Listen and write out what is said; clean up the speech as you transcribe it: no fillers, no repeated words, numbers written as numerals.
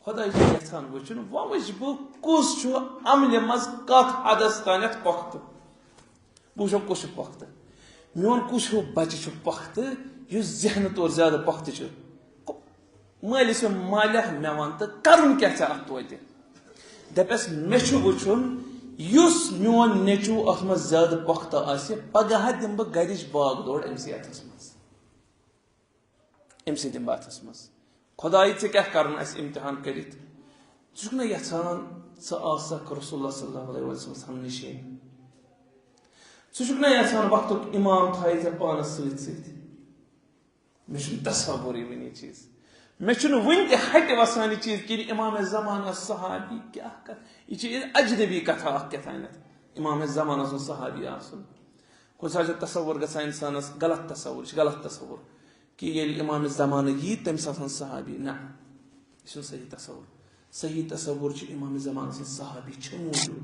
खुदा यहान वुचन वुच बह कुस अमल मज कत हदस तान पख्त वो कुस पख्त मोन कुस बच्चे पख्त जहन तौर ज्यादा पख्त मालिस मालिया मे वन तो कर क्या अत तोत दपस मे वुचन मोन नेचू अत मज ज्यादा पख्त पगह दिम बह गरिच बाग दौड़ अमस अथस दिम बह अथस मज खुदाई क्या कर इम्तिहान कर ना यहान सक रसूलुल्लाह सल्लल्लाहु अलैहि वसल्लम नशीन ना यहान वक्त इमाम थाई ऐ पानस मे तस्वुर वन चीज मे वन हट वसान चीज कि इमाम ज़माना सहाबी क्या कर यह अजनबी कथा क्या इमाम ज़माना सुन सहाबी आसन कुछ तस्वुर ग इंसानस गलत तस्वुर कि ये इमाम ज़माना यी तमिस सहाबी ना यह सही तस्वुर इमाम ज़माना सहाबी मौजूद